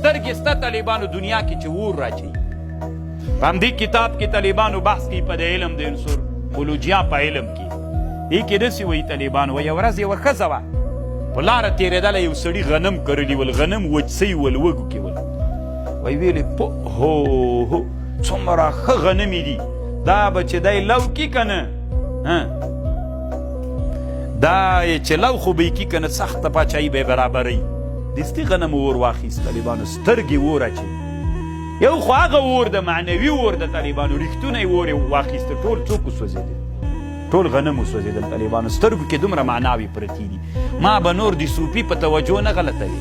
سترګې سته طالبانو دنیا کې چې اور راچوي. په همدې کتاب کې طالبانو بحث کوي په د علم د عنصر بولوجیا په علم کې. دې کې داسې وایي طالبانو وایي یوه ورځ یوه ښځه وه په لاره تېرېدله یو سړي غنم کرلي ول غنم وچ سوي ول وږو کې ول وایي ویلې هو څومره ښه غنمې دي دا به چې دی لو کي که نه دا یې چې لو خو به یې کي که نه سخته پاچاهي به یې برابروي. دستي غنم اور واخیست طالبانو سترګې اور اچوي. یو خو هغه اور د معنوي اور د طالبانو ریښتونی اور یې واخیسته ټول څوک وسوځېدل ټول غنم وسوځېدل طالبانو سترګو کې دومره معناوې پرتې دي. ما به نور د صوفي په توجه نه غلطوي.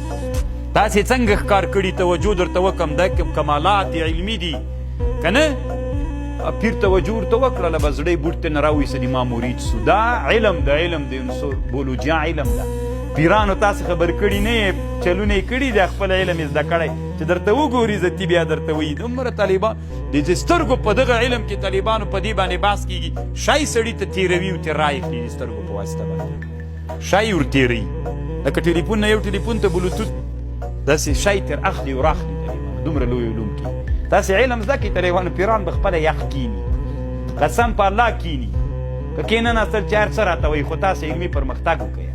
تاسې څنګه ښکار کړي توجه درته وکړم دا کمالات علمي دي که نه پیر توجه ورته وکړله به زړی بوټ ته نه راویسه دي ما مرید سو. دا علم د علم د عنصر بولوجیا علم ده. پیرانو تاسې خبر کړي نه یې چلونه یې کړي دی خپل علم یې زده کړی چې درته وګوري عزتي بیا درته وایي دومره طالبان د سترګو په دغه علم کې طالبانو په دې باندې بحث کېږي. شی سړي ته تېروي او تېرا یې کړي د سترګو په واسطه باندې شی ورتېروي لکه ټلیفون نه یو ټلیفون ته بلوتوت داسې شی تېر اخلي وراخلي طالبانو دومره لوی علوم کې تاسې علم زده کړئ طالبانو. پیران به خپله یخ کیني قسم په الله کیني که کېنناستل چې هر څه راته وایي خو تاسې علمي پرمختګ وکړئ.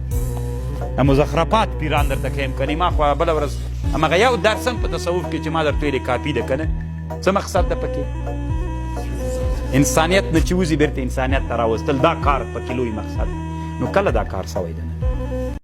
مزخرفات پیران درته ښیم که نه ما خو بله ورځ همغه یو درس هم په تصوف کې چې ما درته ویلې کاپي ده که نه څه مقصد ده پکې انسانیت نه چې وځي بېرته انسانیت ته راوستل دا کار پکې لوی مقصد نو کله دا کار سوی ده نه